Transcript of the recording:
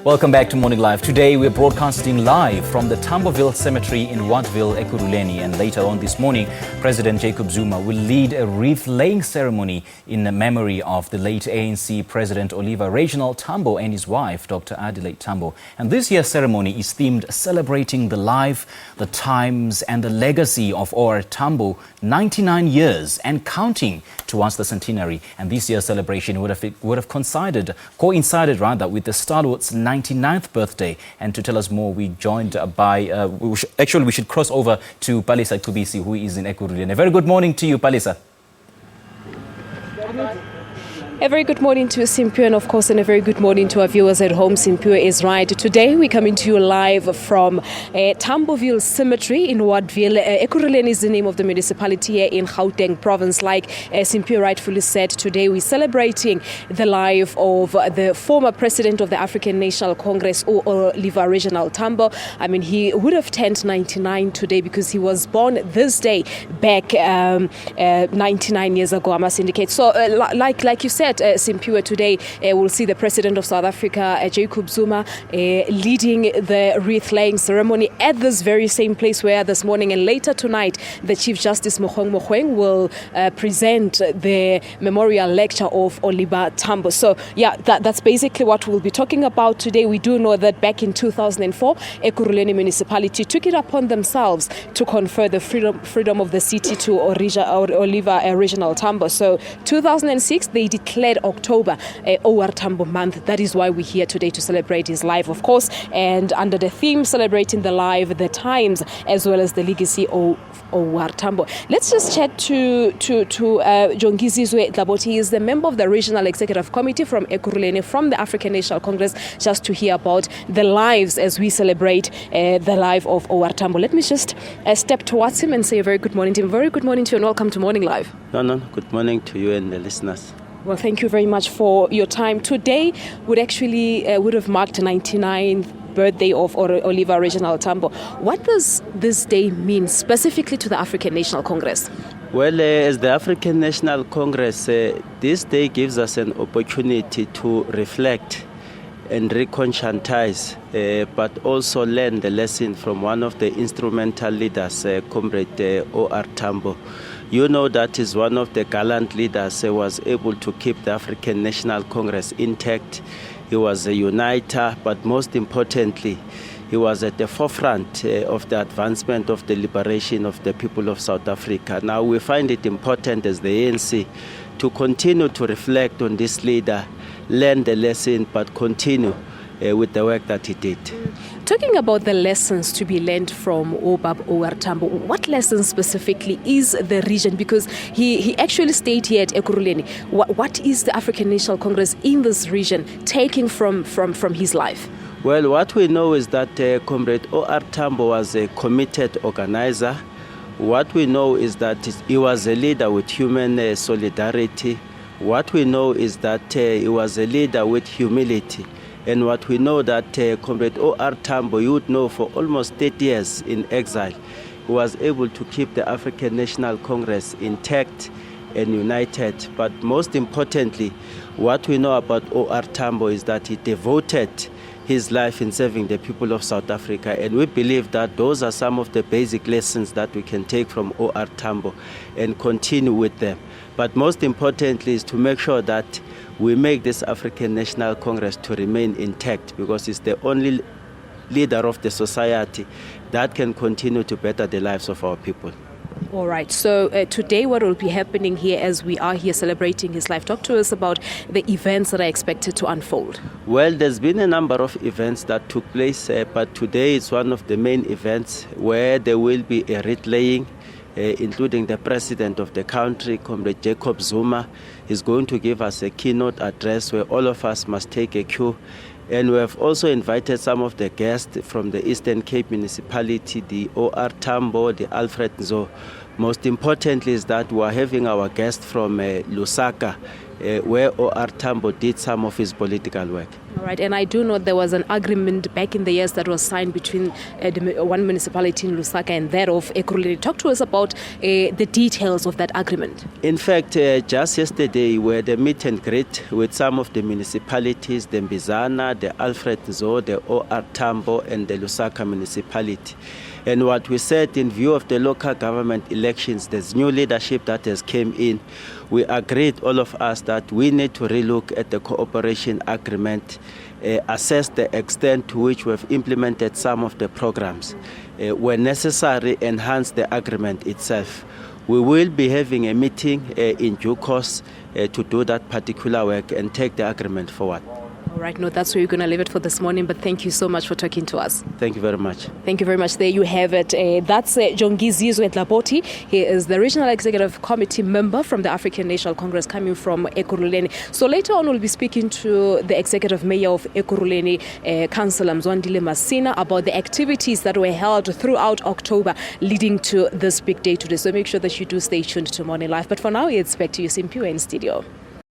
Welcome back to Morning Live. Today we're broadcasting live from the Tamboville cemetery in Wattville, Ekurhuleni, and later on this morning, President Jacob Zuma will lead a wreath-laying ceremony in memory of the late ANC President Reginald Tambo and his wife, Dr. Adelaide Tambo. And this year's ceremony is themed celebrating the life, the times and the legacy of O.R Tambo, 99 years and counting towards the centenary. And this year's celebration would have coincided with the stalwart's 99th birthday. And to tell us more, we joined by, we should cross over to Palisa Kubisi, who is in Ekurhuleni. A very good morning to you, Palisa. A very good morning to Simpure, and of course, and a very good morning to our viewers at home. Simpure is right. Today, we're coming to you live from Tamboville Cemetery in Wattville. Ekurhuleni is the name of the municipality here in Gauteng province. Like Simpure rightfully said, today we're celebrating the life of the former president of the African National Congress, O.R Reginald Tambo. I mean, he would have turned 99 today because he was born this day back 99 years ago, I must indicate. So, like you said, Simpure, today we'll see the President of South Africa, Jacob Zuma, leading the wreath-laying ceremony at this very same place where this morning and later tonight the Chief Justice Mogoeng will present the memorial lecture of O.R Tambo. So yeah, that's basically what we'll be talking about today. We do know that back in 2004, Ekurhuleni municipality took it upon themselves to confer the freedom of the city to O.R Reginald Tambo. So 2006, they declared October O.R Tambo month. That is why we're here today to celebrate his life, of course, and under the theme celebrating the life, the times, as well as the legacy of O.R Tambo. Let's just chat to Jongizizwe Dlabathi. He is the member of the Regional Executive Committee from Ekurhuleni, from the African National Congress, just to hear about the lives as we celebrate the life of O.R Tambo. Let me just step towards him and say a very good morning to him. Very good morning to you and welcome to Morning Live. No, good morning to you and the listeners. Well, thank you very much for your time. Today would have marked the 99th birthday of O.R Reginald Tambo. What does this day mean specifically to the African National Congress? Well, as the African National Congress, this day gives us an opportunity to reflect and reconscientize, but also learn the lesson from one of the instrumental leaders, Comrade O.R Tambo. You know that is one of the gallant leaders who was able to keep the African National Congress intact. He was a uniter, but most importantly, he was at the forefront of the advancement of the liberation of the people of South Africa. Now we find it important as the ANC to continue to reflect on this leader, learn the lesson, but continue with the work that he did. Talking about the lessons to be learned from O.R Tambo, what lessons specifically is the region? Because he actually stayed here at Ekurhuleni. What is the African National Congress in this region taking from his life? Well, what we know is that Comrade O.R Tambo was a committed organizer. What we know is that he was a leader with human solidarity. What we know is that he was a leader with humility. And what we know that Comrade O.R Tambo, you would know for almost 30 years in exile, he was able to keep the African National Congress intact and united. But most importantly, what we know about O.R Tambo is that he devoted his life in serving the people of South Africa. And we believe that those are some of the basic lessons that we can take from O.R Tambo and continue with them. But most importantly is to make sure that we make this African National Congress to remain intact, because it's the only leader of the society that can continue to better the lives of our people. All right. So today what will be happening here as we are here celebrating his life? Talk to us about the events that are expected to unfold. Well, there's been a number of events that took place, but today is one of the main events where there will be a wreath laying, including the president of the country, Comrade Jacob Zuma. Is going to give us a keynote address where all of us must take a cue. And we have also invited some of the guests from the Eastern Cape municipality, the O.R Tambo, the Alfred Nzo. Most importantly is that we are having our guest from Lusaka, where O.R Tambo did some of his political work. All right, and I do know there was an agreement back in the years that was signed between one municipality in Lusaka and that of Ekurhuleni. Talk to us about the details of that agreement. In fact, just yesterday we had a meet and greet with some of the municipalities, the Mbizana, the Alfred Nzo, the O.R Tambo and the Lusaka municipality. And what we said, in view of the local government elections, there's new leadership that has came in. We agreed, all of us, that we need to relook at the cooperation agreement, assess the extent to which we've implemented some of the programs. When necessary, enhance the agreement itself. We will be having a meeting in due course to do that particular work and take the agreement forward. All right, no, that's where you're going to leave it for this morning, but thank you so much for talking to us. Thank you very much. Thank you very much. There you have it. That's Jongizizwe Dlabathi. He is the Regional Executive Committee member from the African National Congress coming from Ekurhuleni. So later on, we'll be speaking to the Executive Mayor of Ekurhuleni, Councillor Mzwandile Masina, about the activities that were held throughout October leading to this big day today. So make sure that you do stay tuned to Morning Live. But for now, it's back to you, Simpiwe, in studio.